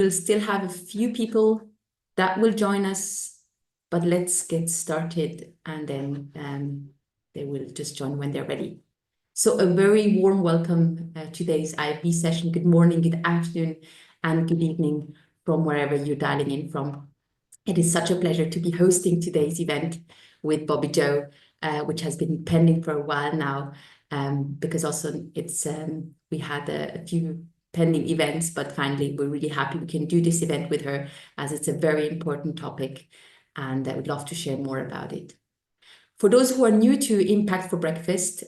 We'll still have a few people that will join us, but let's get started and then they will just join when they're ready. So a very warm welcome to today's IFB session. Good morning, good afternoon, and good evening from wherever you're dialing in from. It is such a pleasure to be hosting today's event with Bobby Joe, which has been pending for a while now, because also it's we had a few pending events, but finally we're really happy we can do this event with her as it's a very important topic, and I would love to share more about it. For those who are new to Impact for Breakfast,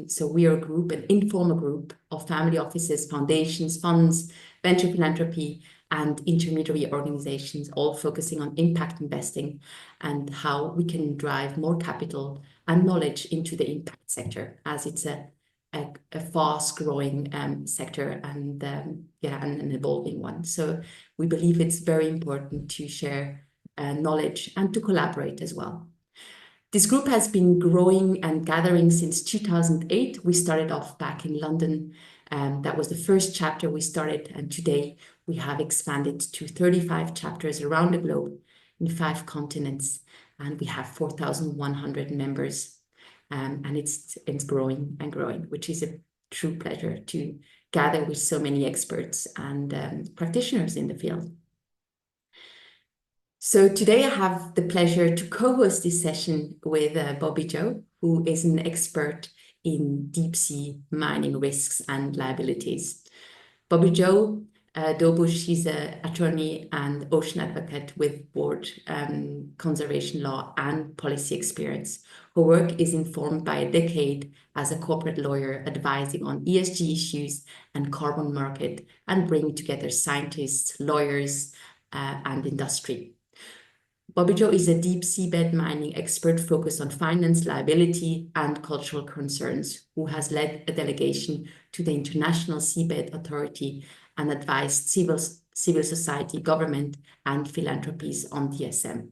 so we are a group, an informal group of family offices, foundations, funds, venture philanthropy, and intermediary organizations, all focusing on impact investing and how we can drive more capital and knowledge into the impact sector, as it's a fast-growing sector and an evolving one. So we believe it's very important to share knowledge and to collaborate as well. This group has been growing and gathering since 2008. We started off back in London. That was the first chapter we started, and today we have expanded to 35 chapters around the globe in 5 continents, and we have 4,100 members. And it's growing and growing, which is a true pleasure to gather with so many experts and practitioners in the field. So today I have the pleasure to co-host this session with Bobby Joe, who is an expert in deep sea mining risks and liabilities. Bobby Joe Dobush, she's an attorney and ocean advocate with board conservation law and policy experience. Her work is informed by a decade as a corporate lawyer advising on ESG issues and carbon market and bringing together scientists, lawyers, and industry. Bobby Joe is a deep seabed mining expert focused on finance, liability, and cultural concerns, who has led a delegation to the International Seabed Authority and advised civil society, government, and philanthropies on DSM.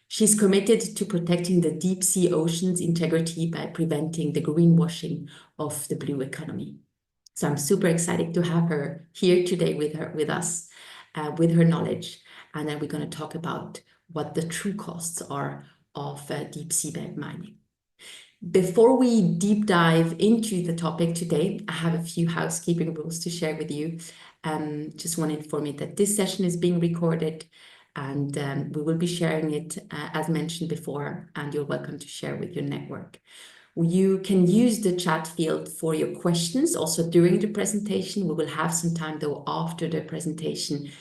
She's committed to protecting the deep sea ocean's integrity by preventing the greenwashing of the blue economy. So I'm super excited to have her here today with us, with her knowledge, and then we're going to talk about what the true costs are of deep seabed mining. Before we deep dive into the topic today, I have a few housekeeping rules to share with you. Just want to inform you that this session is being recorded and we will be sharing it as mentioned before, and you're welcome to share with your network. You can use the chat field for your questions also during the presentation. We will have some time though after the presentation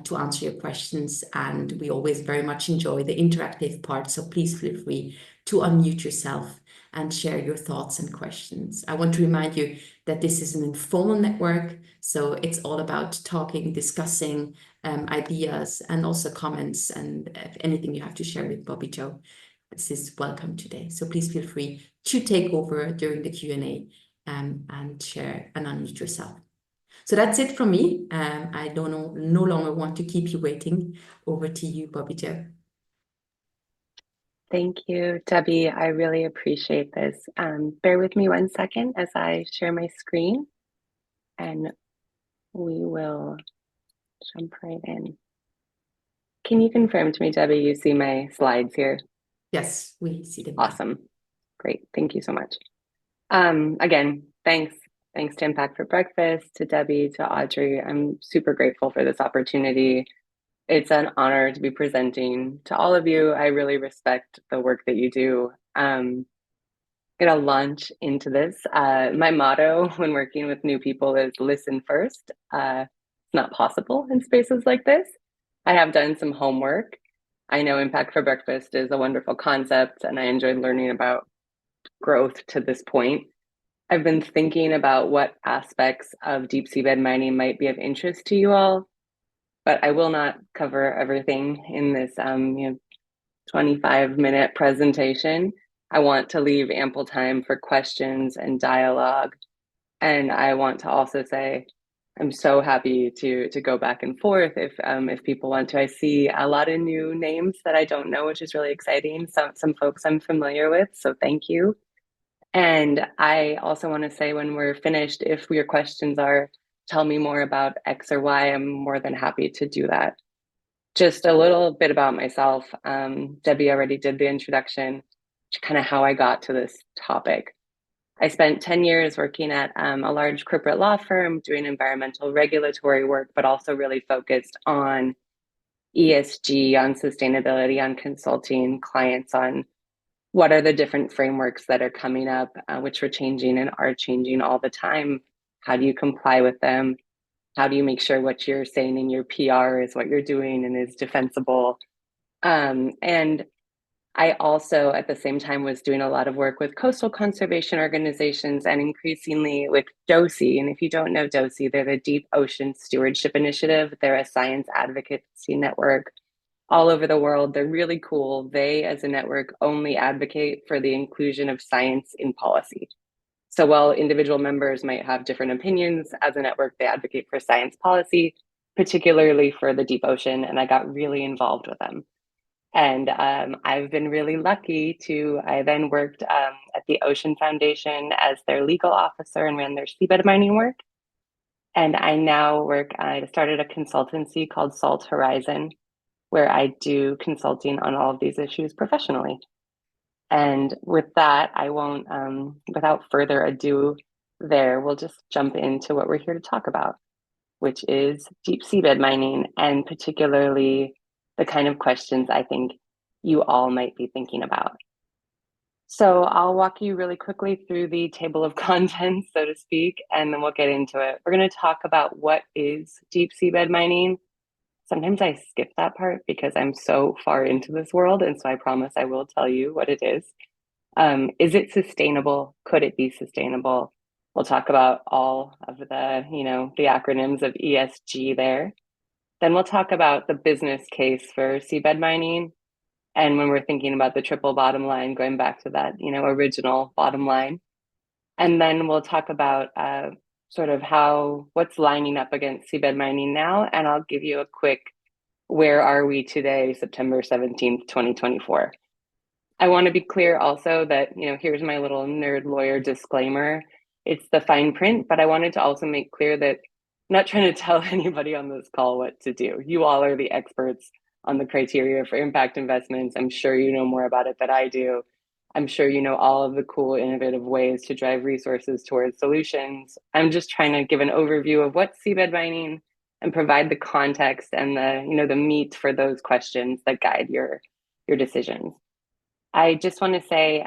to answer your questions, and we always very much enjoy the interactive part, so please feel free to unmute yourself and share your thoughts and questions. I want to remind you that this is an informal network, so it's all about talking, discussing ideas and also comments, and if anything you have to share with Bobby Joe, this is welcome today. So please feel free to take over during the Q&A and share and unmute yourself. So that's it from me. I no longer want to keep you waiting. Over to you, Bobby Joe. Thank you, Debbie. I really appreciate this. Bear with me 1 second as I share my screen, and we will jump right in. Can you confirm to me, Debbie, you see my slides here? Yes, we see them. Awesome. Great. Thank you so much. Again, thanks to Impact for Breakfast, to Debbie, to Audrey. I'm super grateful for this opportunity. It's an honor to be presenting to all of you. I really respect the work that you do. I'm gonna launch into this. My motto when working with new people is listen first. It's not possible in spaces like this. I have done some homework. I know Impact for Breakfast is a wonderful concept, and I enjoyed learning about growth to this point. I've been thinking about what aspects of deep seabed mining might be of interest to you all, but I will not cover everything in this 25-minute presentation. I want to leave ample time for questions and dialogue. And I want to also say, I'm so happy to go back and forth if people want to. I see a lot of new names that I don't know, which is really exciting. Some folks I'm familiar with, so thank you. And I also want to say when we're finished, if your questions are tell me more about X or Y, I'm more than happy to do that. Just a little bit about myself. Debbie already did the introduction, kind of how I got to this topic. I spent 10 years working at a large corporate law firm doing environmental regulatory work, but also really focused on ESG, on sustainability, on consulting clients on what are the different frameworks that are coming up, which are changing and are changing all the time. How do you comply with them? How do you make sure what you're saying in your PR is what you're doing and is defensible? And I also, at the same time, was doing a lot of work with coastal conservation organizations and increasingly with DOSI. And if you don't know DOSI, they're the Deep Ocean Stewardship Initiative. They're a science advocacy network all over the world. They're really cool. They, as a network, only advocate for the inclusion of science in policy. So while individual members might have different opinions, as a network, they advocate for science policy, particularly for the deep ocean. And I got really involved with them. And I've been really lucky to, I then worked at the Ocean Foundation as their legal officer and ran their seabed mining work. And I now I started a consultancy called Salt Horizon, where I do consulting on all of these issues professionally. And with that, I won't, without further ado, we'll just jump into what we're here to talk about, which is deep seabed mining, and particularly the kind of questions I think you all might be thinking about. So I'll walk you really quickly through the table of contents, so to speak, and then we'll get into it. We're going to talk about what is deep seabed mining. Sometimes I skip that part because I'm so far into this world, and so I promise I will tell you what it is. Is it sustainable? Could it be sustainable? We'll talk about all of the acronyms of ESG there. Then we'll talk about the business case for seabed mining. And when we're thinking about the triple bottom line, going back to that, original bottom line. And then we'll talk about sort of what's lining up against seabed mining now. And I'll give you a quick, where are we today, September 17th, 2024. I want to be clear also that, here's my little nerd lawyer disclaimer. It's the fine print, but I wanted to also make clear that I'm not trying to tell anybody on this call what to do. You all are the experts on the criteria for impact investments. I'm sure you know more about it than I do. I'm sure you know all of the cool, innovative ways to drive resources towards solutions. I'm just trying to give an overview of what's seabed mining and provide the context and the meat for those questions that guide your decisions. I just want to say,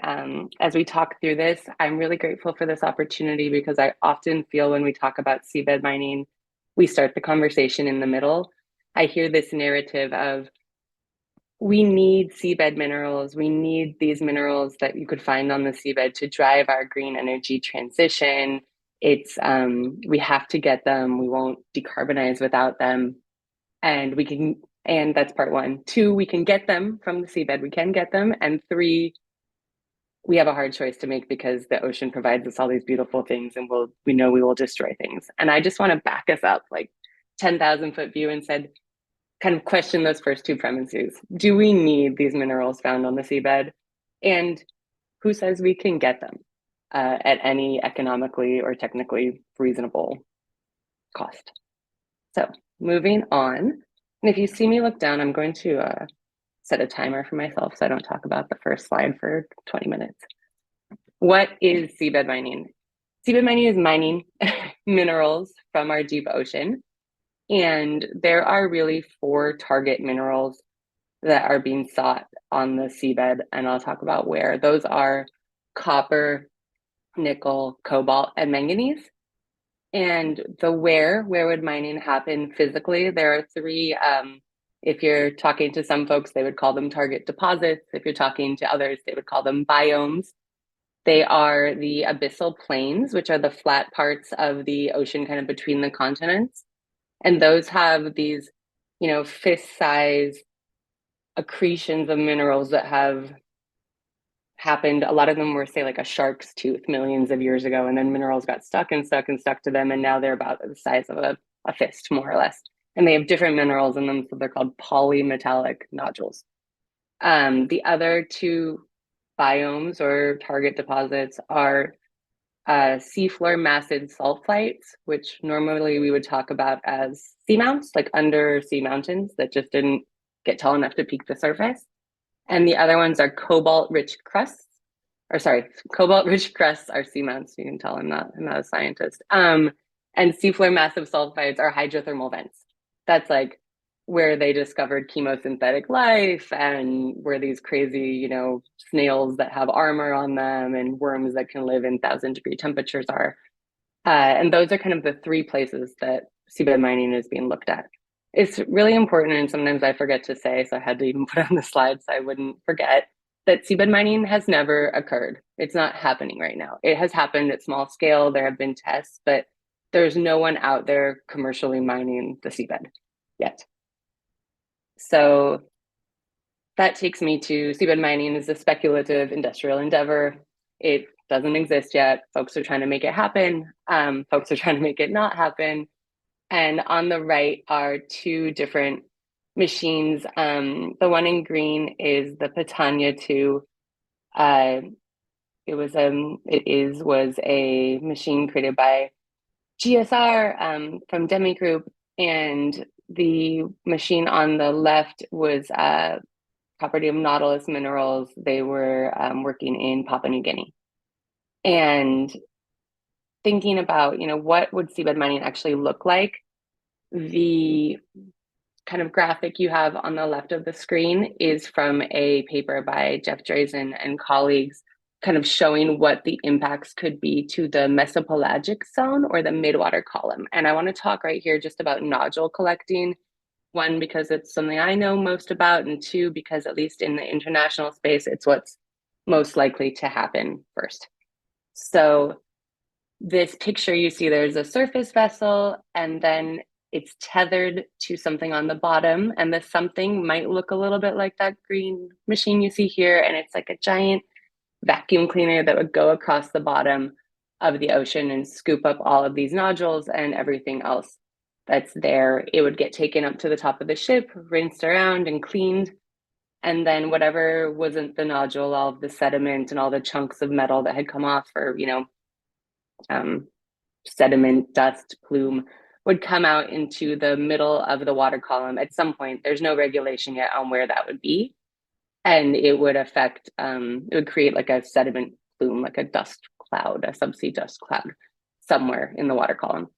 as we talk through this, I'm really grateful for this opportunity because I often feel when we talk about seabed mining, we start the conversation in the middle. I hear this narrative of, we need seabed minerals. We need these minerals that you could find on the seabed to drive our green energy transition. We have to get them. We won't decarbonize without them. And that's part one. Two, we can get them from the seabed. We can get them. And three, we have a hard choice to make because the ocean provides us all these beautiful things, and we know we will destroy things. And I just want to back us up like 10,000 foot view and kind of question those first two premises. Do we need these minerals found on the seabed? And who says we can get them at any economically or technically reasonable cost? So moving on. And if you see me look down, I'm going to set a timer for myself so I don't talk about the first slide for 20 minutes. What is seabed mining? Seabed mining is mining minerals from our deep ocean. And there are really 4 target minerals that are being sought on the seabed, and I'll talk about where. Those are copper, nickel, cobalt, and manganese. And where would mining happen physically? There are 3, if you're talking to some folks, they would call them target deposits. If you're talking to others, they would call them biomes. They are the abyssal plains, which are the flat parts of the ocean kind of between the continents. And those have these, fist-size accretions of minerals that have happened. A lot of them were, say, like a shark's tooth millions of years ago, and then minerals got stuck to them, and now they're about the size of a fist, more or less. And they have different minerals in them, so they're called polymetallic nodules. The other 2 biomes or target deposits are seafloor massive sulfites, which normally we would talk about as seamounts, like undersea mountains that just didn't get tall enough to peak the surface. And the other ones are cobalt-rich crusts, or sorry, cobalt-rich crusts are seamounts. You can tell I'm not a scientist. And seafloor massive sulfides are hydrothermal vents. That's like where they discovered chemosynthetic life and where these crazy, snails that have armor on them and worms that can live in 1,000-degree temperatures are. And those are kind of the three places that seabed mining is being looked at. It's really important, and sometimes I forget to say, so I had to even put it on the slide so I wouldn't forget, that seabed mining has never occurred. It's not happening right now. It has happened at small scale. There have been tests, but there's no one out there commercially mining the seabed yet. So that takes me to seabed mining is a speculative industrial endeavor. It doesn't exist yet. Folks are trying to make it happen. Folks are trying to make it not happen. And on the right are two different machines. The one in green is the Pitanya 2. Was a machine created by GSR from Demi Group, and the machine on the left was property of Nautilus Minerals. They were working in Papua New Guinea. And thinking about, what would seabed mining actually look like? The kind of graphic you have on the left of the screen is from a paper by Jeff Drazen and colleagues, kind of showing what the impacts could be to the mesopelagic zone or the midwater column. And I want to talk right here just about nodule collecting. One, because it's something I know most about, and two, because at least in the international space, it's what's most likely to happen first. So this picture you see, there's a surface vessel, and then it's tethered to something on the bottom, and the something might look a little bit like that green machine you see here, and it's like a giant vacuum cleaner that would go across the bottom of the ocean and scoop up all of these nodules and everything else that's there. It would get taken up to the top of the ship, rinsed around and cleaned, and then whatever wasn't the nodule, all of the sediment and all the chunks of metal that had come off, or sediment, dust, plume, would come out into the middle of the water column at some point. There's no regulation yet on where that would be. And it would affect, it would create like a sediment plume, like a dust cloud, a subsea dust cloud somewhere in the water column.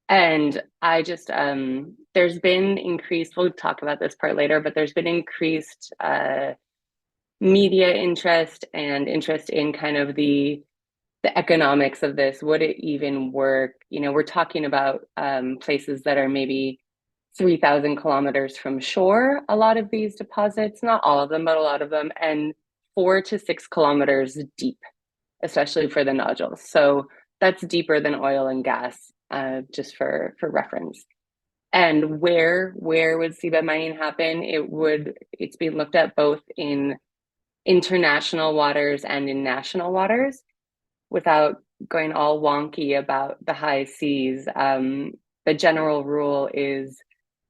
And I just, there's been increased, we'll talk about this part later, but there's been increased media interest and interest in kind of the economics of this. Would it even work? We're talking about places that are maybe 3,000 kilometers from shore, a lot of these deposits, not all of them, but a lot of them, and 4 to 6 kilometers deep, especially for the nodules. So that's deeper than oil and gas, just for reference. And where would seabed mining happen? It's being looked at both in international waters and in national waters. Without going all wonky about the high seas, the general rule is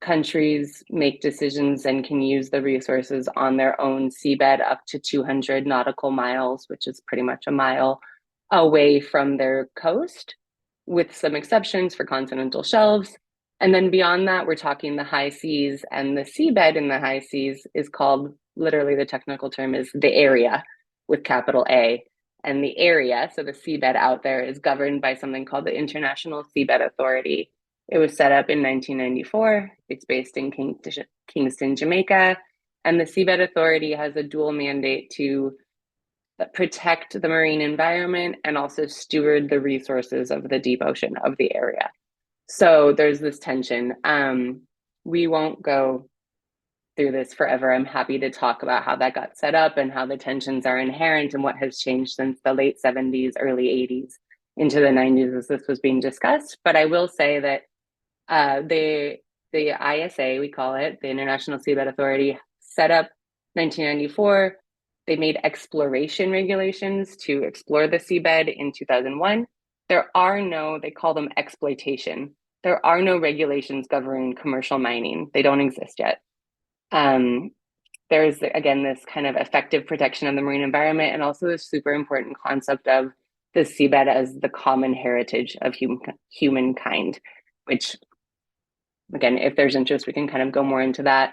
countries make decisions and can use the resources on their own seabed up to 200 nautical miles, which is pretty much a mile away from their coast, with some exceptions for continental shelves. And then beyond that, we're talking the high seas, and the seabed in the high seas is called, literally the technical term is the area with capital A. And the area, so the seabed out there, is governed by something called the International Seabed Authority. It was set up in 1994. It's based in Kingston, Jamaica. And the Seabed Authority has a dual mandate to protect the marine environment and also steward the resources of the deep ocean of the area. So there's this tension. We won't go through this forever. I'm happy to talk about how that got set up and how the tensions are inherent and what has changed since the late 70s, early 80s into the 90s as this was being discussed. But I will say that the ISA, we call it, the International Seabed Authority, set up 1994. They made exploration regulations to explore the seabed in 2001. There are no, they call them exploitation. There are no regulations governing commercial mining. They don't exist yet. There's, again, this kind of effective protection of the marine environment, and also this super important concept of the seabed as the common heritage of humankind, which, again, if there's interest, we can kind of go more into that.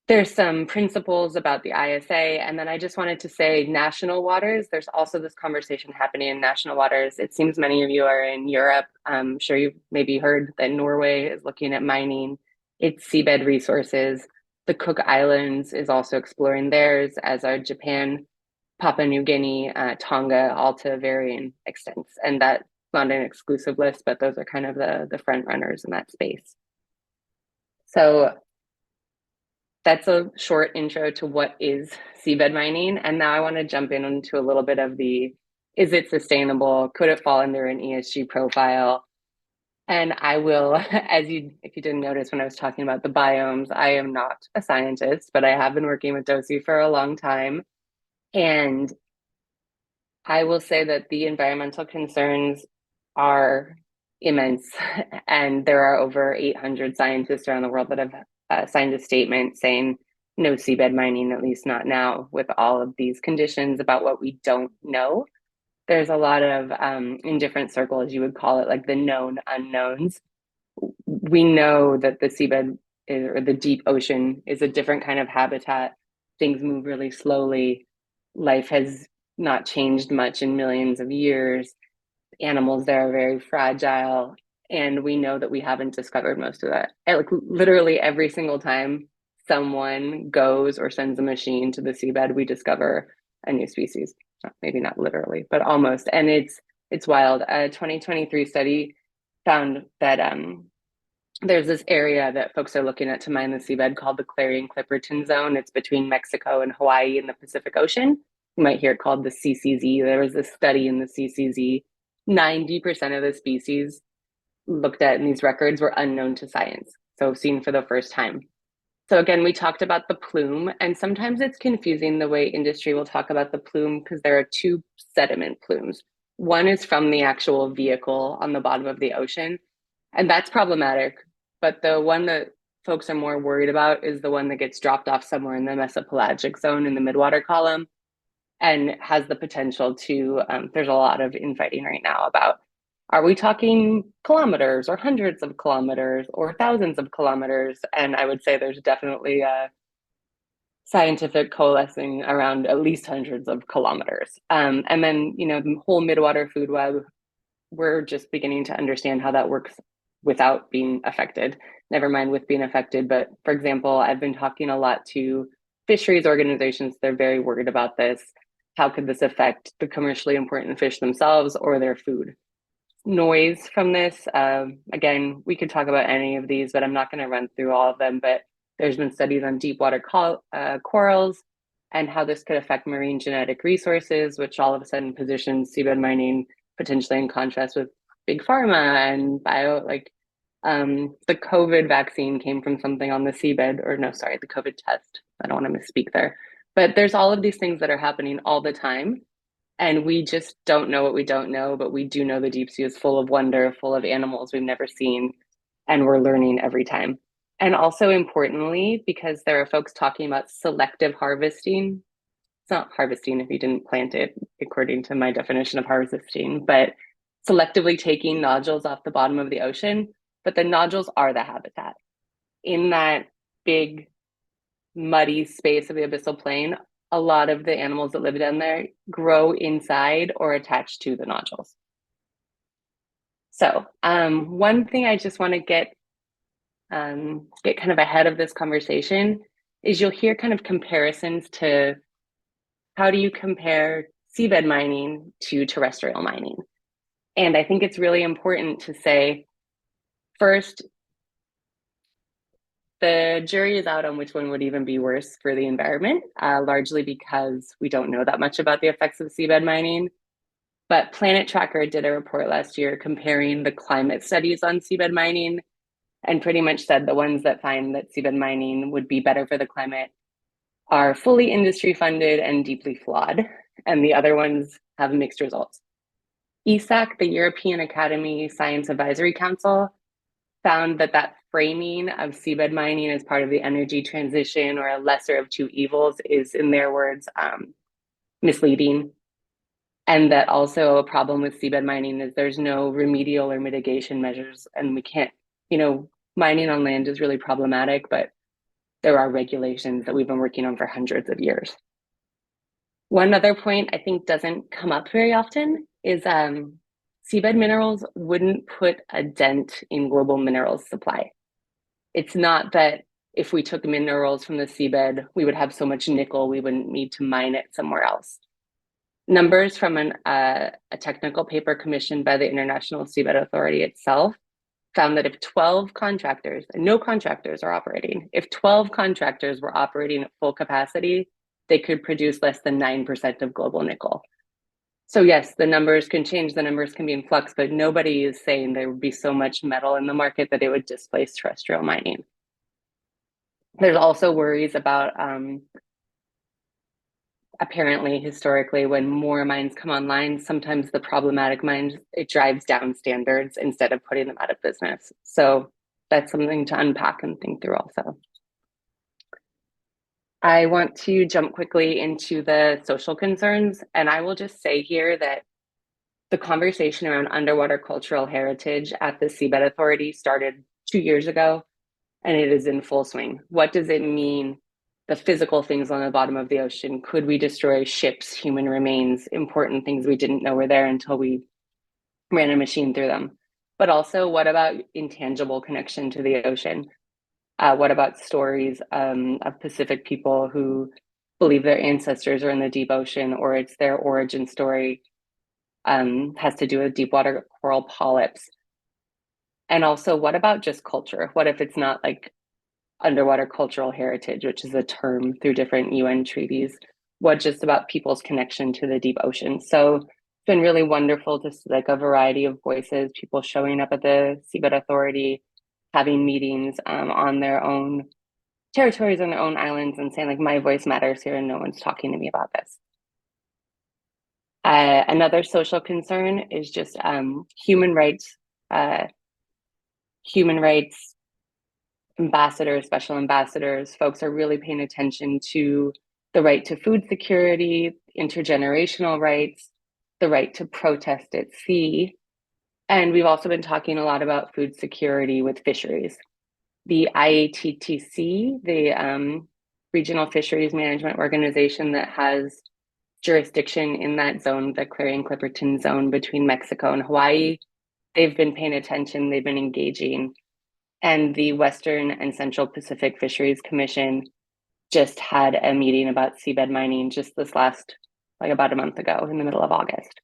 There's some principles about the ISA. And then I just wanted to say national waters. There's also this conversation happening in national waters. It seems many of you are in Europe. I'm sure you've maybe heard that Norway is looking at mining its seabed resources. The Cook Islands is also exploring theirs, as are Japan, Papua New Guinea, Tonga, all to varying extents. And that's not an exclusive list, but those are kind of the front runners in that space. So that's a short intro to what is seabed mining. And now I want to jump into a little bit of is it sustainable? Could it fall under an ESG profile? And I will, if you didn't notice when I was talking about the biomes, I am not a scientist, but I have been working with DOSI for a long time. And I will say that the environmental concerns are immense. And there are over 800 scientists around the world that have signed a statement saying no seabed mining, at least not now, with all of these conditions about what we don't know. There's a lot of, in different circles, you would call it like the known unknowns. We know that the seabed or the deep ocean is a different kind of habitat. Things move really slowly. Life has not changed much in millions of years. Animals there are very fragile. And we know that we haven't discovered most of that. Like literally every single time someone goes or sends a machine to the seabed, we discover a new species. Maybe not literally, but almost. And it's wild. A 2023 study found that there's this area that folks are looking at to mine the seabed called the Clarion-Clipperton Zone. It's between Mexico and Hawaii in the Pacific Ocean. You might hear it called the CCZ. There was this study in the CCZ. 90% of the species looked at in these records were unknown to science, so seen for the first time. So again, we talked about the plume, and sometimes it's confusing the way industry will talk about the plume because there are two sediment plumes. One is from the actual vehicle on the bottom of the ocean, and that's problematic. But the one that folks are more worried about is the one that gets dropped off somewhere in the mesopelagic zone in the midwater column and has the potential to, there's a lot of infighting right now about, are we talking kilometers or hundreds of kilometers or thousands of kilometers? And I would say there's definitely a scientific coalescing around at least hundreds of kilometers. And then, the whole midwater food web, we're just beginning to understand how that works without being affected, never mind with being affected. But for example, I've been talking a lot to fisheries organizations. They're very worried about this. How could this affect the commercially important fish themselves or their food? Noise from this, again, we could talk about any of these, but I'm not going to run through all of them. But there's been studies on deep water corals and how this could affect marine genetic resources, which all of a sudden positions seabed mining potentially in contrast with big pharma and the COVID vaccine came from something on the seabed, or no, sorry, the COVID test. I don't want to misspeak there. But there's all of these things that are happening all the time. And we just don't know what we don't know, but we do know the deep sea is full of wonder, full of animals we've never seen, and we're learning every time. And also importantly, because there are folks talking about selective harvesting. It's not harvesting if you didn't plant it, according to my definition of harvesting, but selectively taking nodules off the bottom of the ocean. But the nodules are the habitat. In that big, muddy space of the abyssal plain, a lot of the animals that live down there grow inside or attached to the nodules. So one thing I just want to get kind of ahead of this conversation is you'll hear kind of comparisons to how do you compare seabed mining to terrestrial mining. And I think it's really important to say, first, the jury is out on which one would even be worse for the environment, largely because we don't know that much about the effects of seabed mining. But Planet Tracker did a report last year comparing the climate studies on seabed mining and pretty much said the ones that find that seabed mining would be better for the climate are fully industry funded and deeply flawed. And the other ones have mixed results. ESAC, the European Academy Science Advisory Council, found that framing of seabed mining as part of the energy transition or a lesser of two evils is, in their words, misleading. And that also a problem with seabed mining is there's no remedial or mitigation measures, and we can't, mining on land is really problematic, but there are regulations that we've been working on for hundreds of years. One other point I think doesn't come up very often is seabed minerals wouldn't put a dent in global minerals supply. It's not that if we took minerals from the seabed, we would have so much nickel, we wouldn't need to mine it somewhere else. Numbers from a technical paper commissioned by the International Seabed Authority itself found that if 12 contractors, and no contractors are operating, if 12 contractors were operating at full capacity, they could produce less than 9% of global nickel. So yes, the numbers can change, the numbers can be in flux, but nobody is saying there would be so much metal in the market that it would displace terrestrial mining. There's also worries about apparently historically when more mines come online, sometimes the problematic mines, it drives down standards instead of putting them out of business. So that's something to unpack and think through also. I want to jump quickly into the social concerns, and I will just say here that the conversation around underwater cultural heritage at the Seabed Authority started 2 years ago, and it is in full swing. What does it mean? The physical things on the bottom of the ocean. Could we destroy ships, human remains, important things we didn't know were there until we ran a machine through them? But also, what about intangible connection to the ocean? What about stories of Pacific people who believe their ancestors are in the deep ocean, or it's their origin story has to do with deep water coral polyps? And also, what about just culture? What if it's not like underwater cultural heritage, which is a term through different UN treaties? What just about people's connection to the deep ocean? So it's been really wonderful to see like a variety of voices, people showing up at the Seabed Authority, having meetings on their own territories, on their own islands, and saying like, my voice matters here and no one's talking to me about this. Another social concern is just human rights ambassadors, special ambassadors, folks are really paying attention to the right to food security, intergenerational rights, the right to protest at sea. And we've also been talking a lot about food security with fisheries. The IATTC, the Regional Fisheries Management Organization that has jurisdiction in that zone, the Clarion-Clipperton zone between Mexico and Hawaii, they've been paying attention, they've been engaging. And the Western and Central Pacific Fisheries Commission just had a meeting about seabed mining just this last, like about a month ago in the middle of August.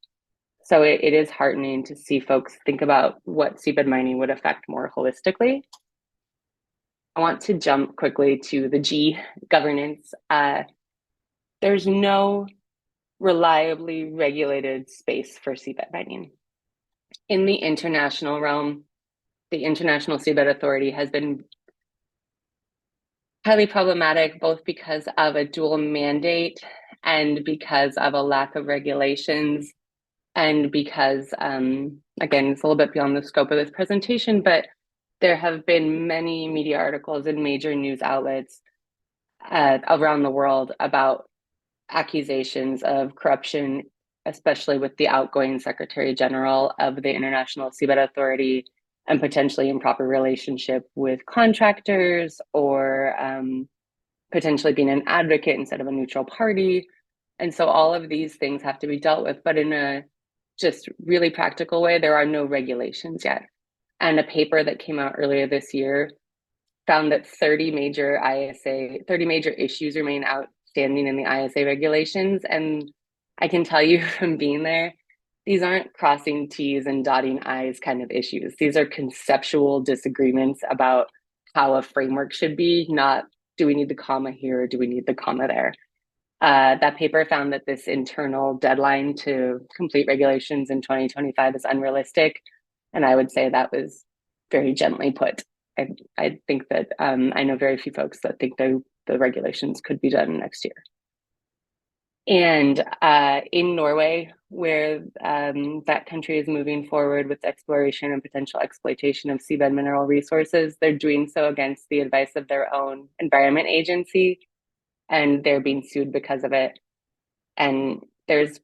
So it is heartening to see folks think about what seabed mining would affect more holistically. I want to jump quickly to the G, governance. There's no reliably regulated space for seabed mining. In the international realm, the International Seabed Authority has been highly problematic, both because of a dual mandate and because of a lack of regulations, and because, again, it's a little bit beyond the scope of this presentation, but there have been many media articles in major news outlets around the world about accusations of corruption, especially with the outgoing Secretary General of the International Seabed Authority, and potentially improper relationship with contractors, or potentially being an advocate instead of a neutral party. And so all of these things have to be dealt with, but in a just really practical way, there are no regulations yet. And a paper that came out earlier this year found that 30 major issues remain outstanding in the ISA regulations. And I can tell you from being there, these aren't crossing T's and dotting I's kind of issues. These are conceptual disagreements about how a framework should be, not do we need the comma here or do we need the comma there. That paper found that this internal deadline to complete regulations in 2025 is unrealistic. And I would say that was very gently put. I think that I know very few folks that think the regulations could be done next year. And in Norway, where that country is moving forward with exploration and potential exploitation of seabed mineral resources, they're doing so against the advice of their own environment agency, and they're being sued because of it. And there's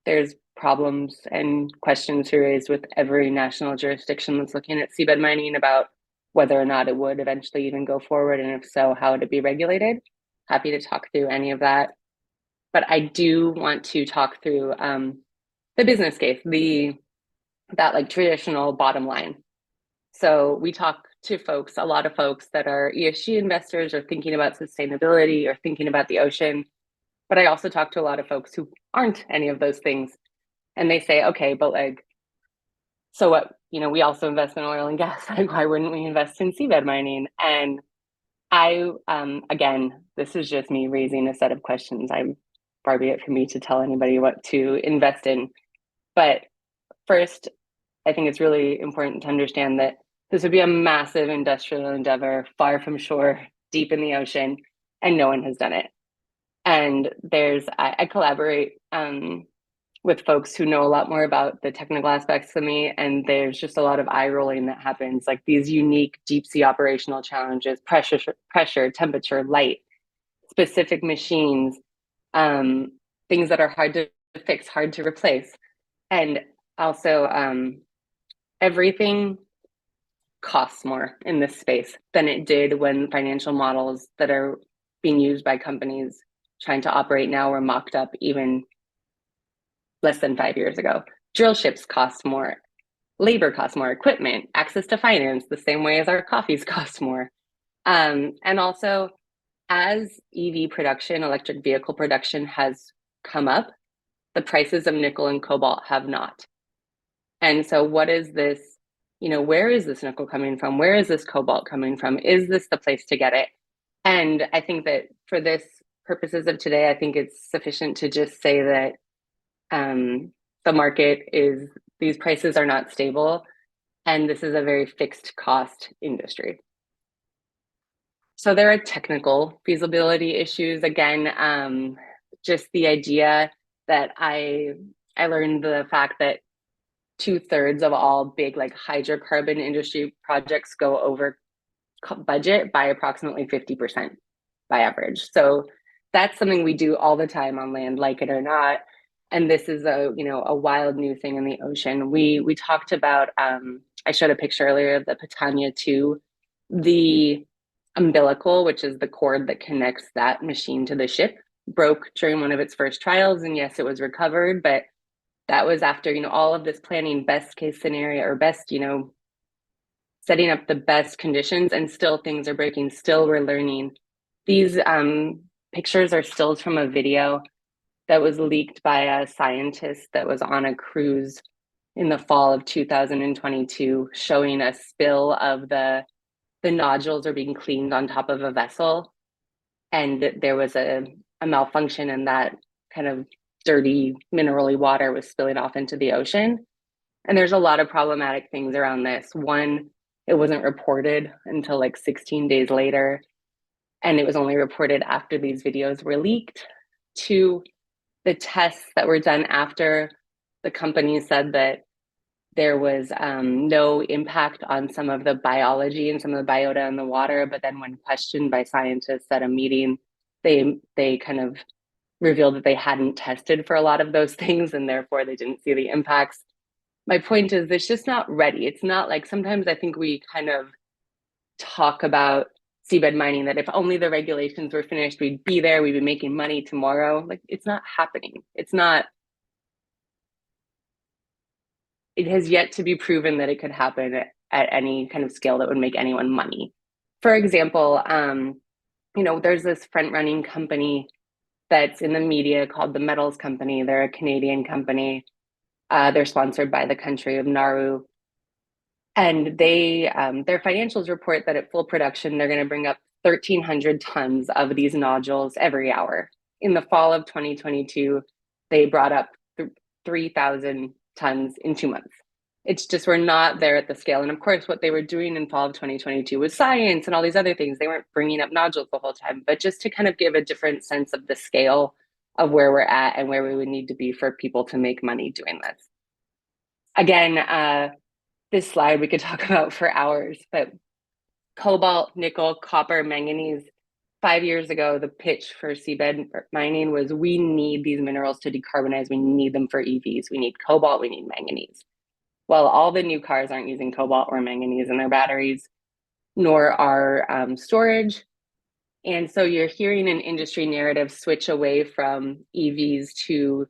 there's problems and questions raised with every national jurisdiction that's looking at seabed mining about whether or not it would eventually even go forward, and if so, how would it be regulated. Happy to talk through any of that. But I do want to talk through the business case, that like traditional bottom line. So we talk to folks, a lot of folks that are ESG investors or thinking about sustainability or thinking about the ocean. But I also talk to a lot of folks who aren't any of those things. And they say, okay, but like, so what, we also invest in oil and gas. Like, why wouldn't we invest in seabed mining? And I, again, this is just me raising a set of questions. I'm far be it for me to tell anybody what to invest in. But first, I think it's really important to understand that this would be a massive industrial endeavor, far from shore, deep in the ocean, and no one has done it. And I collaborate with folks who know a lot more about the technical aspects than me, and there's just a lot of eye rolling that happens, like these unique deep sea operational challenges, pressure, temperature, light, specific machines, things that are hard to fix, hard to replace. And also, everything costs more in this space than it did when financial models that are being used by companies trying to operate now were mocked up even less than 5 years ago. Drill ships cost more, labor costs more, equipment, access to finance, the same way as our coffees cost more. And also, as EV production, electric vehicle production has come up, the prices of nickel and cobalt have not. And so what is this, where is this nickel coming from? Where is this cobalt coming from? Is this the place to get it? And I think that for this purposes of today, I think it's sufficient to just say that the market is, these prices are not stable, and this is a very fixed cost industry. So there are technical feasibility issues. Again, just the idea that I learned the fact that 2/3 of all big like hydrocarbon industry projects go over budget by approximately 50% by average. So that's something we do all the time on land, like it or not. And this is a wild new thing in the ocean. We talked about, I showed a picture earlier of the Pitania 2, the umbilical, which is the cord that connects that machine to the ship, broke during one of its first trials. And yes, it was recovered, but that was after, all of this planning, best case scenario, or best, setting up the best conditions, and still things are breaking. Still, we're learning. These pictures are stills from a video that was leaked by a scientist that was on a cruise in the fall of 2022, showing a spill of the nodules are being cleaned on top of a vessel. And there was a malfunction, and that kind of dirty minerally water was spilling off into the ocean. And there's a lot of problematic things around this. One, it wasn't reported until like 16 days later, and it was only reported after these videos were leaked. Two, the tests that were done after, the company said that there was no impact on some of the biology and some of the biota in the water, but then when questioned by scientists at a meeting, they kind of revealed that they hadn't tested for a lot of those things, and therefore they didn't see the impacts. My point is, it's just not ready. It's not like, sometimes I think we kind of talk about seabed mining, that if only the regulations were finished, we'd be there, we'd be making money tomorrow. Like, it's not happening. It has yet to be proven that it could happen at any kind of scale that would make anyone money. For example, there's this front-running company that's in the media called the Metals Company. They're a Canadian company. They're sponsored by the country of Nauru. And their financials report that at full production, they're going to bring up 1,300 tons of these nodules every hour. In the fall of 2022, they brought up 3,000 tons in 2 months. It's just, we're not there at the scale. And of course, what they were doing in fall of 2022 was science and all these other things. They weren't bringing up nodules the whole time, but just to kind of give a different sense of the scale of where we're at and where we would need to be for people to make money doing this. Again, this slide we could talk about for hours, but cobalt, nickel, copper, manganese, 5 years ago, the pitch for seabed mining was we need these minerals to decarbonize. We need them for EVs. We need cobalt, we need manganese. Well, all the new cars aren't using cobalt or manganese in their batteries, nor are storage. And so you're hearing an industry narrative switch away from EVs to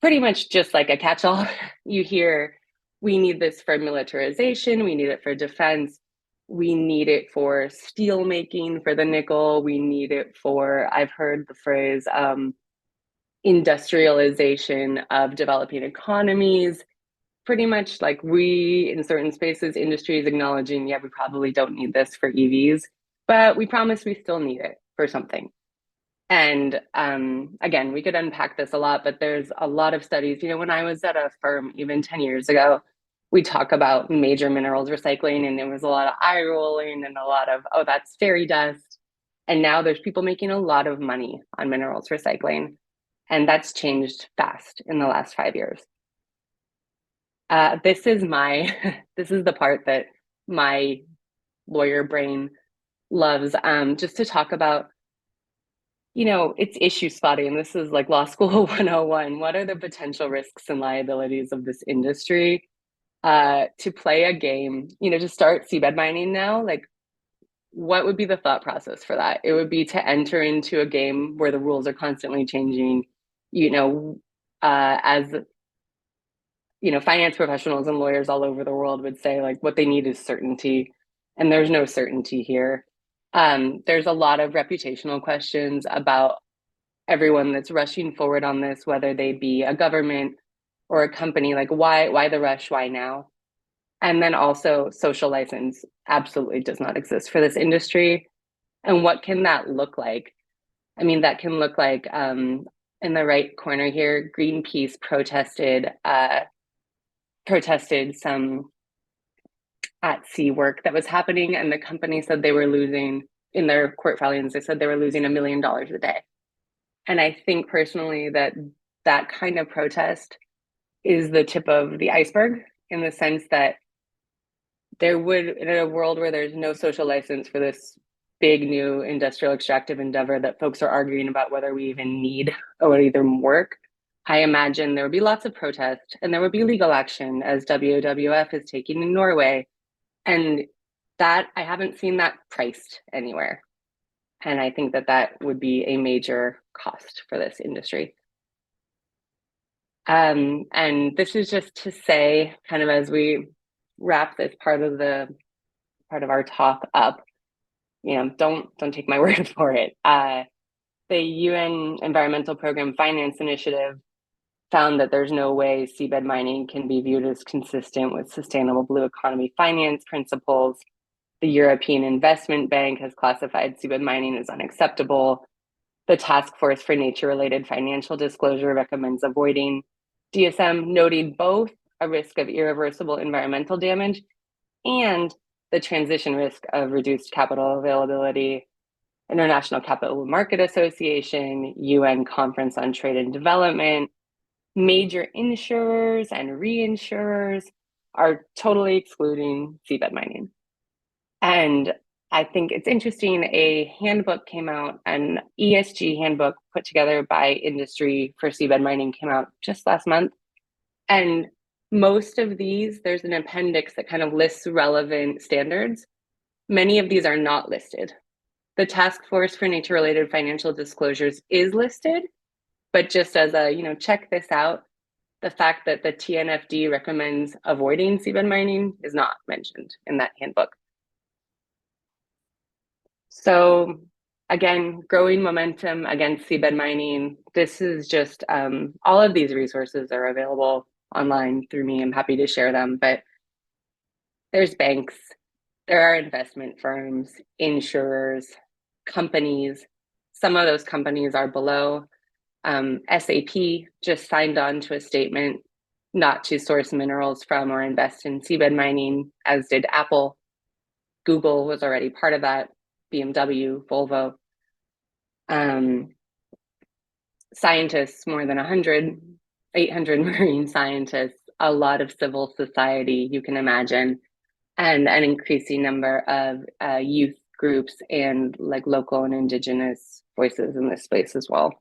pretty much just like a catch-all. You hear, we need this for militarization, we need it for defense, we need it for steel making for the nickel, we need it for, I've heard the phrase, industrialization of developing economies. Pretty much like we, in certain spaces, industry is acknowledging, yeah, we probably don't need this for EVs, but we promise we still need it for something. And again, we could unpack this a lot, but there's a lot of studies. You know, when I was at a firm even 10 years ago, we talk about major minerals recycling, and there was a lot of eye rolling and a lot of, oh, that's fairy dust. And now there's people making a lot of money on minerals recycling. And that's changed fast in the last 5 years. This is this is the part that my lawyer brain loves, just to talk about, you know, it's issue spotting. This is like law school 101. What are the potential risks and liabilities of this industry? To play a game, you know, to start seabed mining now, like what would be the thought process for that? It would be to enter into a game where the rules are constantly changing, you know, as you know, finance professionals and lawyers all over the world would say, like, what they need is certainty, and there's no certainty here. There's a lot of reputational questions about everyone that's rushing forward on this, whether they be a government or a company, like why the rush, why now? And then also social license absolutely does not exist for this industry. And what can that look like? I mean, that can look like, in the right corner here, Greenpeace protested some at-sea work that was happening, and the company said they were losing, in their court filings, they said they were losing $1 million a day. And I think personally that that kind of protest is the tip of the iceberg, in the sense that there would, in a world where there's no social license for this big new industrial extractive endeavor that folks are arguing about whether we even need or would even work, I imagine there would be lots of protest and there would be legal action, as WWF is taking in Norway. And that, I haven't seen that priced anywhere. And I think that that would be a major cost for this industry. And this is just to say, kind of as we wrap this part of our talk up, you know, don't take my word for it. The UN Environmental Program Finance Initiative found that there's no way seabed mining can be viewed as consistent with sustainable blue economy finance principles. The European Investment Bank has classified seabed mining as unacceptable. The Task Force for Nature-Related Financial Disclosure recommends avoiding DSM, noting both a risk of irreversible environmental damage and the transition risk of reduced capital availability. International Capital Market Association, UN Conference on Trade and Development, major insurers and reinsurers are totally excluding seabed mining. And I think it's interesting, a handbook came out, an ESG handbook put together by industry for seabed mining came out just last month. And most of these, there's an appendix that kind of lists relevant standards. Many of these are not listed. The Task Force for Nature-Related Financial Disclosures is listed, but just as a, you know, check this out, the fact that the TNFD recommends avoiding seabed mining is not mentioned in that handbook. So again, growing momentum against seabed mining. This is just, all of these resources are available online through me. I'm happy to share them, but there's banks, there are investment firms, insurers, companies. Some of those companies are below. SAP just signed on to a statement not to source minerals from or invest in seabed mining, as did Apple. Google was already part of that, BMW, Volvo. Scientists, more than 800 marine scientists, a lot of civil society, you can imagine, and an increasing number of youth groups and like local and Indigenous voices in this space as well.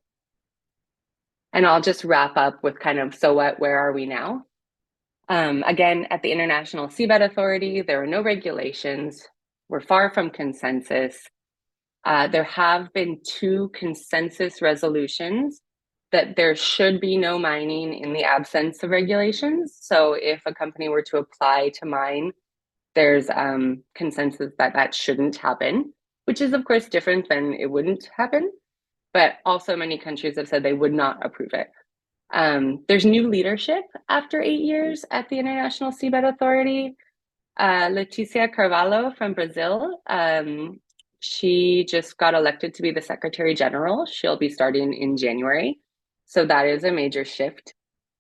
And I'll just wrap up with kind of, so what, where are we now? Again, at the International Seabed Authority, there are no regulations. We're far from consensus. There have been 2 consensus resolutions that there should be no mining in the absence of regulations. So if a company were to apply to mine, there's consensus that that shouldn't happen, which is of course different than it wouldn't happen. But also many countries have said they would not approve it. There's new leadership after 8 years at the International Seabed Authority. Leticia Carvalho from Brazil, she just got elected to be the Secretary General. She'll be starting in January. So that is a major shift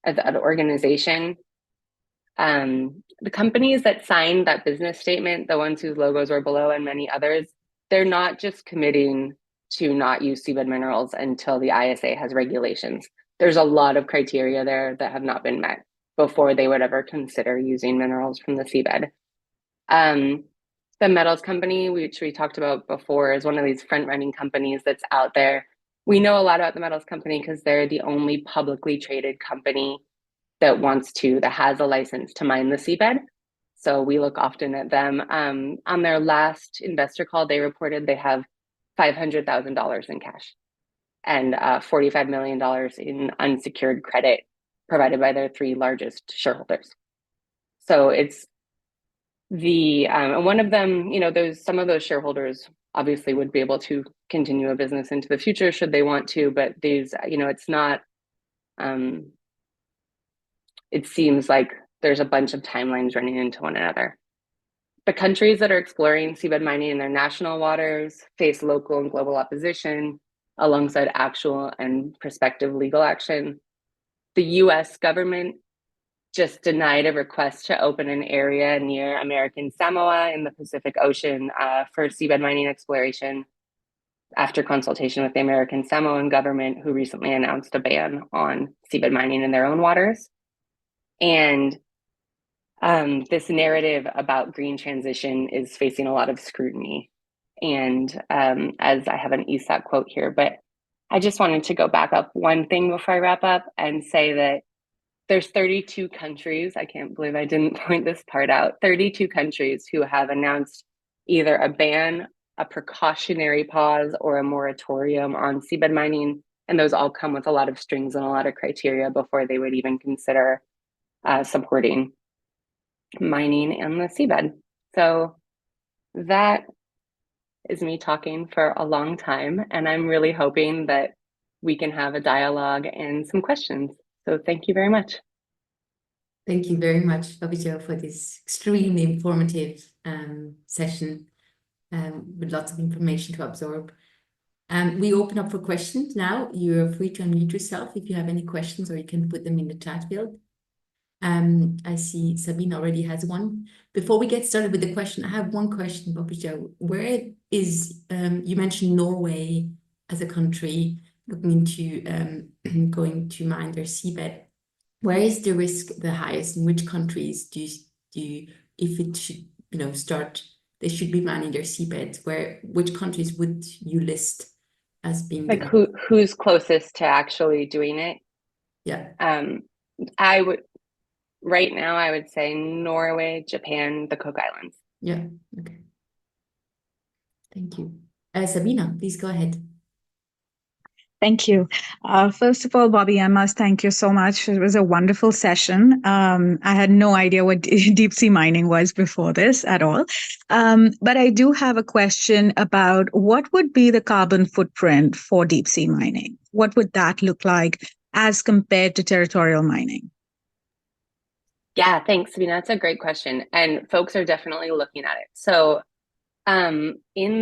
at the organization. The companies that signed that business statement, the ones whose logos were below and many others, they're not just committing to not use seabed minerals until the ISA has regulations. There's a lot of criteria there that have not been met before they would ever consider using minerals from the seabed. The metals company, which we talked about before, is one of these front-running companies that's out there. We know a lot about the metals company because they're the only publicly traded company that has a license to mine the seabed. So we look often at them. On their last investor call, they reported they have $500,000 in cash and $45 million in unsecured credit provided by their 3 largest shareholders. So it's one of them, some of those shareholders obviously would be able to continue a business into the future should they want to, but these, it's not, it seems like there's a bunch of timelines running into one another. The countries that are exploring seabed mining in their national waters face local and global opposition alongside actual and prospective legal action. The US government just denied a request to open an area near American Samoa in the Pacific Ocean for seabed mining exploration after consultation with the American Samoan government, who recently announced a ban on seabed mining in their own waters. And this narrative about green transition is facing a lot of scrutiny. And as I have an ESAT quote here, but I just wanted to go back up one thing before I wrap up and say that there's 32 countries, I can't believe I didn't point this part out, 32 countries who have announced either a ban, a precautionary pause, or a moratorium on seabed mining. And those all come with a lot of strings and a lot of criteria before they would even consider supporting mining in the seabed. So that is me talking for a long time, and I'm really hoping that we can have a dialogue and some questions. So thank you very much. Thank you very much, Bobby Jo, for this extremely informative session with lots of information to absorb. We open up for questions now. You're free to unmute yourself if you have any questions, or you can put them in the chat field. I see Sabine already has one. Before we get started with the question, I have one question, Bobby Jo. Where is, you mentioned Norway as a country looking into going to mine their seabed. Where is the risk the highest? In which countries do you if it should, they should be mining their seabeds, which countries would you list as being like who's closest to actually doing it? Yeah. Right now, I would say Norway, Japan, the Cook Islands. Yeah, okay. Thank you. Sabina, please go ahead. Thank you. First of all, Bobby, I must thank you so much. It was a wonderful session. I had no idea what deep sea mining was before this at all. But I do have a question about what would be the carbon footprint for deep sea mining? What would that look like as compared to territorial mining? Yeah, thanks, Sabina. That's a great question. And folks are definitely looking at it. So in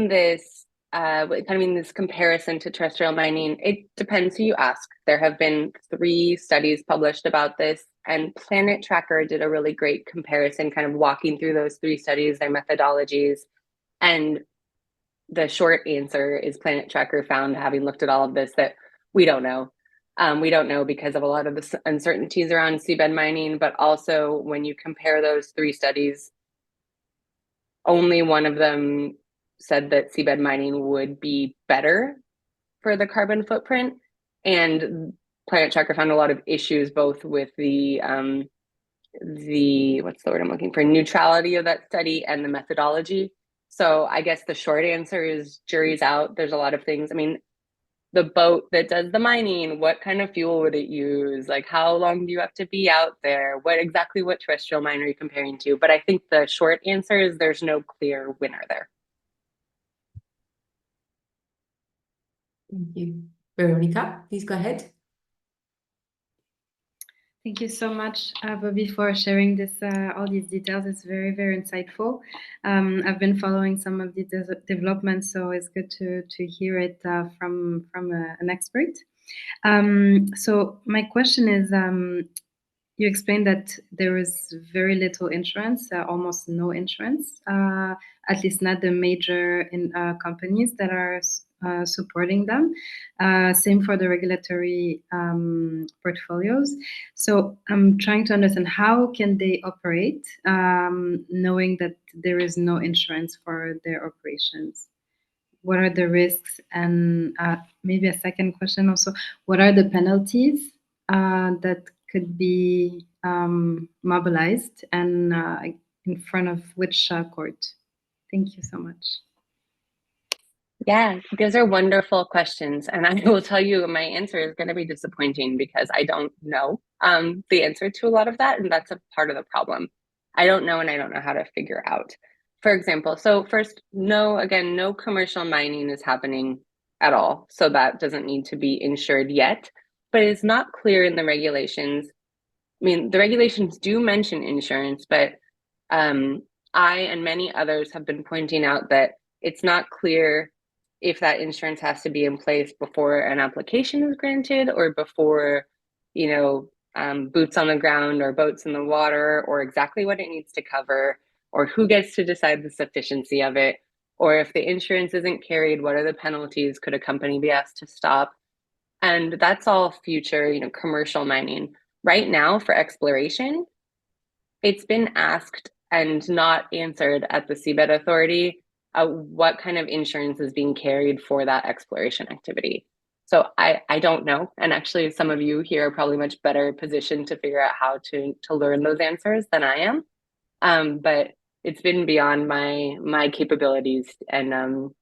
this this comparison to terrestrial mining, it depends who you ask. There have been 3 studies published about this, and Planet Tracker did a really great comparison, kind of walking through those 3 studies, their methodologies. And the short answer is Planet Tracker found, having looked at all of this, that we don't know. We don't know because of a lot of the uncertainties around seabed mining, but also when you compare those 3 studies, only one of them said that seabed mining would be better for the carbon footprint. And Planet Tracker found a lot of issues both with the what's the word I'm looking for, neutrality of that study and the methodology. So I guess the short answer is jury's out. There's a lot of things. I mean, the boat that does the mining, what kind of fuel would it use? Like, how long do you have to be out there? What terrestrial mine are you comparing to? But I think the short answer is there's no clear winner there. Thank you. Veronica, please go ahead. Thank you so much, Bobby, for sharing all these details. It's very, very insightful. I've been following some of the developments, so it's good to hear it from an expert. So my question is, you explained that there is very little insurance, almost no insurance, at least not the major companies that are supporting them. Same for the regulatory portfolios. So I'm trying to understand how can they operate knowing that there is no insurance for their operations? What are the risks? And maybe a second question also, what are the penalties that could be mobilized and in front of which court? Thank you so much. Yeah, those are wonderful questions. And I will tell you, my answer is going to be disappointing because I don't know the answer to a lot of that. And that's a part of the problem. I don't know, and I don't know how to figure out. For example, so first, no commercial mining is happening at all. So that doesn't need to be insured yet, but it's not clear in the regulations. I mean, the regulations do mention insurance, but I and many others have been pointing out that it's not clear if that insurance has to be in place before an application is granted or before, boots on the ground or boats in the water, or exactly what it needs to cover, or who gets to decide the sufficiency of it, or if the insurance isn't carried, what are the penalties? Could a company be asked to stop? And that's all future, commercial mining. Right now for exploration, it's been asked and not answered at the Seabed Authority what kind of insurance is being carried for that exploration activity. So I don't know. And actually some of you here are probably much better positioned to figure out how to learn those answers than I am. But it's been beyond my capabilities and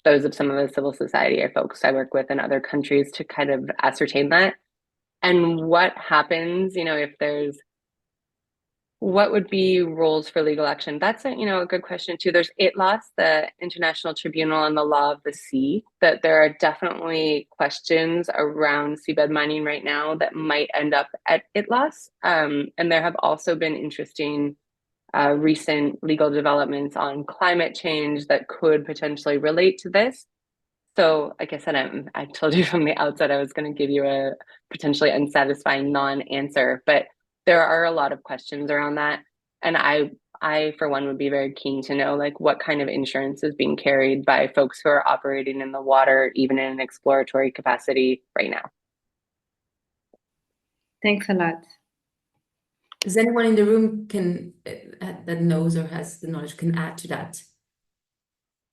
those of some of the civil society folks I work with in other countries to kind of ascertain that. And what happens, if what would be rules for legal action? That's a good question too. There's ITLOS, the International Tribunal on the Law of the Sea, that there are definitely questions around seabed mining right now that might end up at ITLOS. And there have also been interesting recent legal developments on climate change that could potentially relate to this. So like I said, I told you from the outset I was going to give you a potentially unsatisfying non-answer, but there are a lot of questions around that. And I for one would be very keen to know like what kind of insurance is being carried by folks who are operating in the water, even in an exploratory capacity right now. Thanks a lot. Does anyone in the room that knows or has the knowledge can add to that?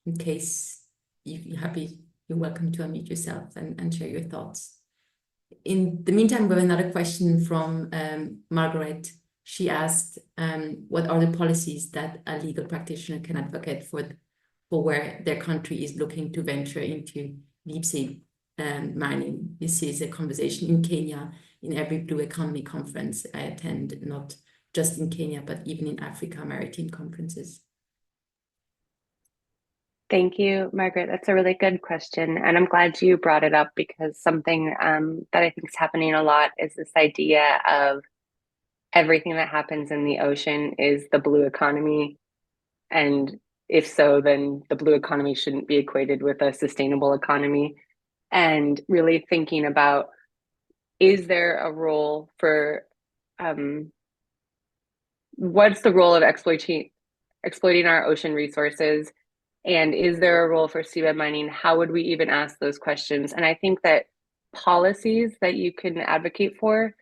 In case you're happy, you're welcome to unmute yourself and share your thoughts. In the meantime, we have another question from Margaret. She asked, what are the policies that a legal practitioner can advocate for where their country is looking to venture into deep sea mining? This is a conversation in Kenya, in every Blue Economy conference I attend, not just in Kenya, but even in Africa maritime conferences. Thank you, Margaret. That's a really good question. And I'm glad you brought it up because something that I think is happening a lot is this idea of everything that happens in the ocean is the blue economy. And if so, then the blue economy shouldn't be equated with a sustainable economy. And really thinking about, is there a role for, what's the role of exploiting our ocean resources? And is there a role for seabed mining? How would we even ask those questions? And I think that policies that you can advocate for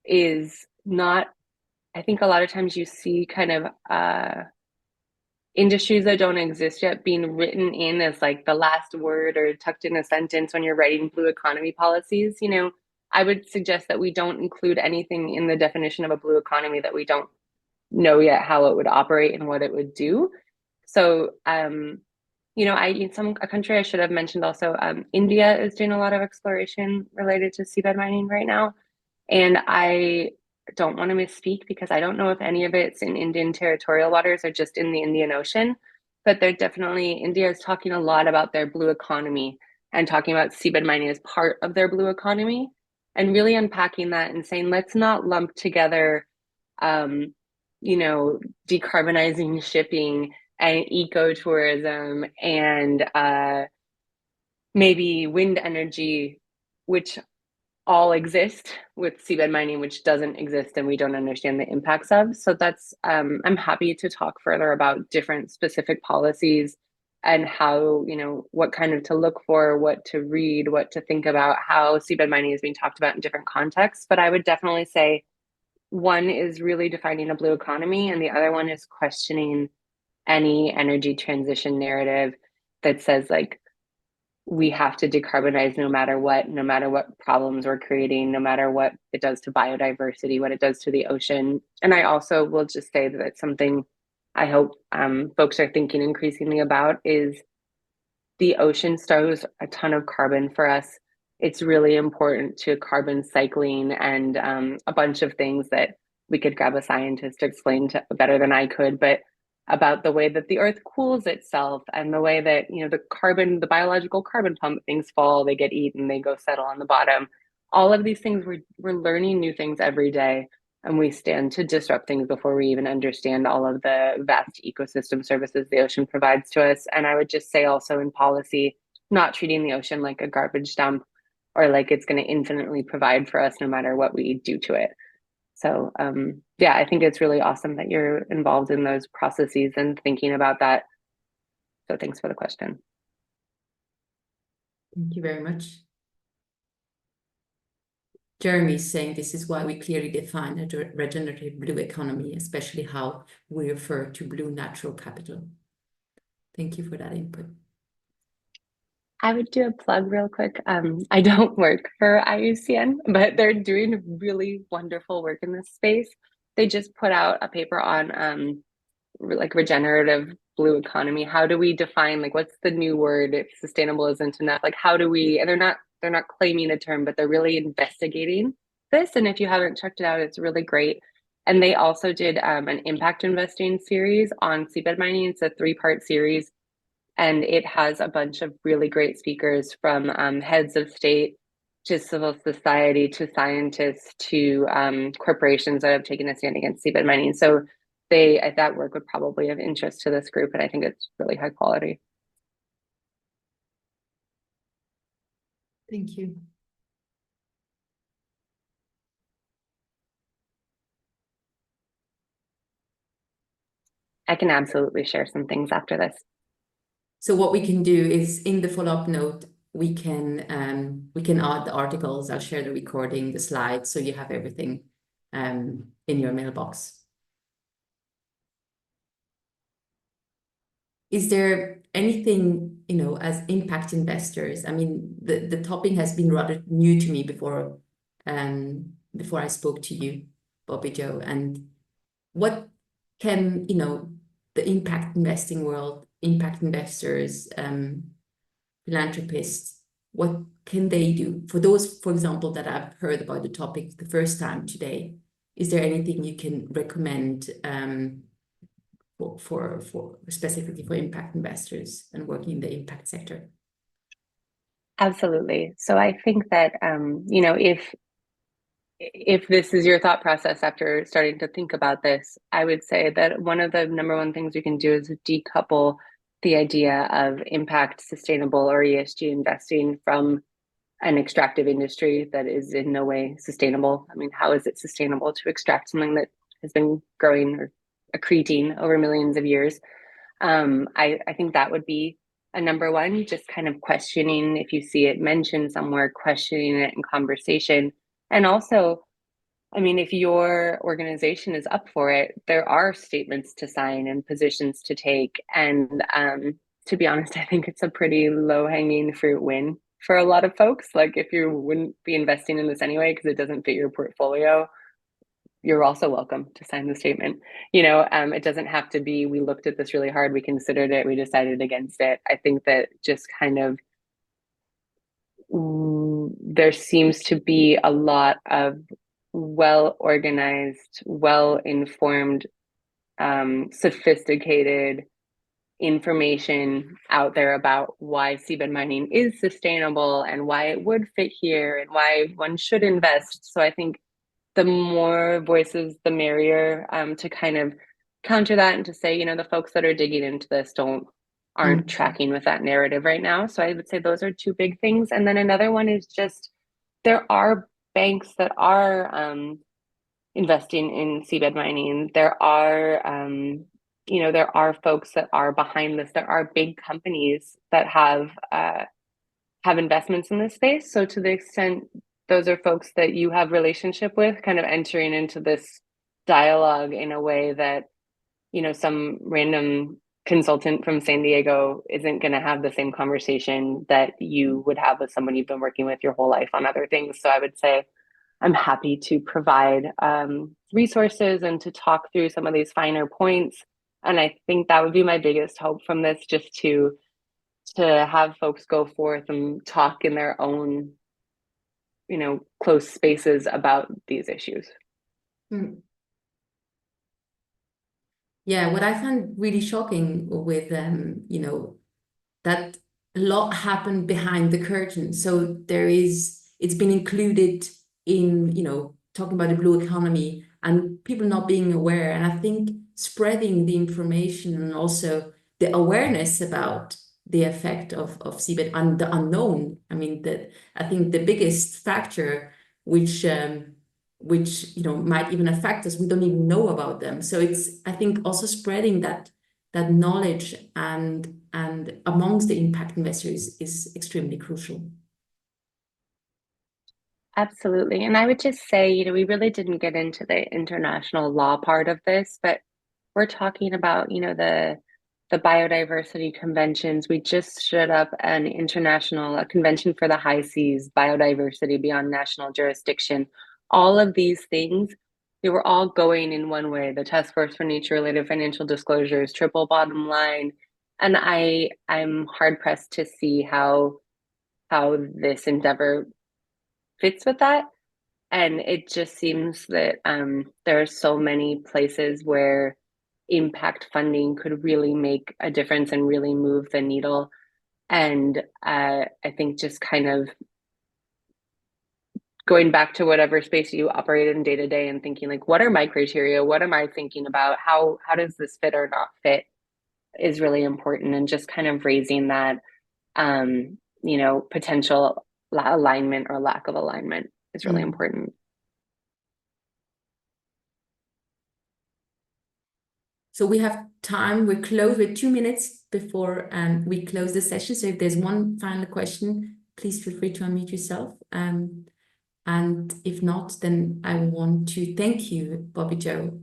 is not, I think a lot of times you see kind of industries that don't exist yet being written in as like the last word or tucked in a sentence when you're writing blue economy policies. You know, I would suggest that we don't include anything in the definition of a blue economy that we don't know yet how it would operate and what it would do. So, you know, a country I should have mentioned also, India is doing a lot of exploration related to seabed mining right now. And I don't want to misspeak because I don't know if any of it's in Indian territorial waters or just in the Indian Ocean, but they're definitely, India is talking a lot about their blue economy and talking about seabed mining as part of their blue economy and really unpacking that and saying, let's not lump together, you know, decarbonizing shipping and ecotourism and maybe wind energy, which all exist, with seabed mining, which doesn't exist and we don't understand the impacts of. So that's, I'm happy to talk further about different specific policies and how, you know, what kind of to look for, what to read, what to think about, how seabed mining is being talked about in different contexts. But I would definitely say one is really defining a blue economy, and the other one is questioning any energy transition narrative that says like, we have to decarbonize no matter what problems we're creating, no matter what it does to biodiversity, what it does to the ocean. And I also will just say that it's something I hope folks are thinking increasingly about is the ocean stores a ton of carbon for us. It's really important to carbon cycling and a bunch of things that we could grab a scientist to explain to better than I could, but about the way that the earth cools itself and the way that, you know, the biological carbon pump, things fall, they get eaten, they go settle on the bottom. All of these things, we're learning new things every day, and we stand to disrupt things before we even understand all of the vast ecosystem services the ocean provides to us. And I would just say also in policy, not treating the ocean like a garbage dump or like it's going to infinitely provide for us no matter what we do to it. So yeah, I think it's really awesome that you're involved in those processes and thinking about that. So thanks for the question. Thank you very much. Jeremy is saying this is why we clearly define a regenerative blue economy, especially how we refer to blue natural capital. Thank you for that input. I would do a plug real quick. I don't work for IUCN, but they're doing really wonderful work in this space. They just put out a paper on like regenerative blue economy. How do we define, like, what's the new word if sustainable isn't enough? Like, how do we, and they're not claiming a term, but they're really investigating this. And if you haven't checked it out, it's really great. And they also did an impact investing series on seabed mining. It's a 3-part series. And it has a bunch of really great speakers from heads of state to civil society to scientists to corporations that have taken a stand against seabed mining. So that work would probably have interest to this group, and I think it's really high quality. Thank you. I can absolutely share some things after this. So what we can do is in the follow-up note, we can add the articles. I'll share the recording, the slides, so you have everything in your mailbox. Is there anything, you know, as impact investors? I mean, the topic has been rather new to me before I spoke to you, Bobby Joe. And what can, you know, the impact investing world, impact investors, philanthropists, what can they do? For those, for example, that I've heard about the topic the first time today, is there anything you can recommend for specifically for impact investors and working in the impact sector? Absolutely. So I think that you know, if this is your thought process after starting to think about this, I would say that one of the #1 things you can do is decouple the idea of impact, sustainable, or ESG investing from an extractive industry that is in no way sustainable. I mean, how is it sustainable to extract something that has been growing or accreting over millions of years? I think that would be a #1, just kind of questioning if you see it mentioned somewhere, questioning it in conversation. And also, I mean, if your organization is up for it, there are statements to sign and positions to take. And to be honest, I think it's a pretty low-hanging fruit win for a lot of folks. Like, if you wouldn't be investing in this anyway because it doesn't fit your portfolio, you're also welcome to sign the statement. It doesn't have to be, we looked at this really hard, we considered it, we decided against it. I think that just kind of there seems to be a lot of well-organized, well-informed, sophisticated information out there about why seabed mining is sustainable and why it would fit here and why one should invest. So I think the more voices, the merrier, to kind of counter that and to say, the folks that are digging into this aren't tracking with that narrative right now. So I would say those are two big things. And then another one is just, there are banks that are investing in seabed mining. There are, there are folks that are behind this. There are big companies that have investments in this space. So to the extent those are folks that you have relationship with, kind of entering into this dialogue in a way that, some random consultant from San Diego isn't going to have the same conversation that you would have with someone you've been working with your whole life on other things. So I would say I'm happy to provide resources and to talk through some of these finer points. And I think that would be my biggest hope from this, just to have folks go forth and talk in their own, close spaces about these issues. Yeah, what I find really shocking with that a lot happened behind the curtain. So it's been included in, talking about the blue economy and people not being aware. And I think spreading the information and also the awareness about the effect of seabed and the unknown. I mean, I think the biggest factor which might even affect us, we don't even know about them. So I think also spreading that knowledge and amongst the impact investors is extremely crucial. Absolutely. And I would just say, we really didn't get into the international law part of this, but we're talking about, the biodiversity conventions. We just stood up a convention for the high seas, biodiversity beyond national jurisdiction. All of these things, they were all going in one way: the Task Force for Nature-related Financial Disclosures, triple bottom line. And I'm hard pressed to see how this endeavor fits with that. And it just seems that there are so many places where impact funding could really make a difference and really move the needle. And I think just kind of going back to whatever space you operate in day to day and thinking, like, what are my criteria? What am I thinking about? How does this fit or not fit is really important. And just kind of raising that, potential alignment or lack of alignment is really important. So we have time. We're close with 2 minutes before we close the session. So if there's one final question, please feel free to unmute yourself. And if not, then I want to thank you, Bobby Joe,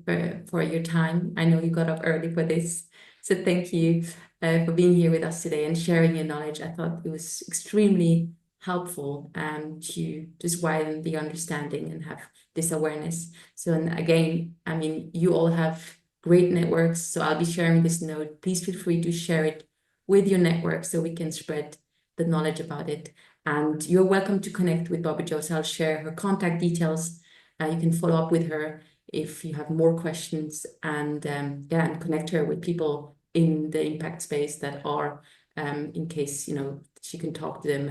for your time. I know you got up early for this. So thank you for being here with us today and sharing your knowledge. I thought it was extremely helpful to just widen the understanding and have this awareness. So, and again, I mean, you all have great networks. So I'll be sharing this note. Please feel free to share it with your network so we can spread the knowledge about it. And you're welcome to connect with Bobby Jo. So I'll share her contact details. You can follow up with her if you have more questions, and and connect her with people in the impact space that are, in case, she can talk to them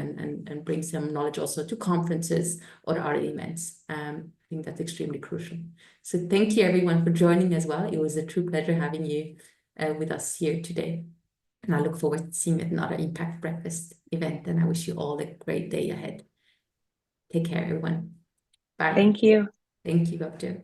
and bring some knowledge also to conferences or other events. I think that's extremely crucial. So thank you everyone for joining as well. It was a true pleasure having you with us here today. And I look forward to seeing you at another Impact Breakfast event. And I wish you all a great day ahead. Take care, everyone. Bye. Thank you. Thank you, Dr.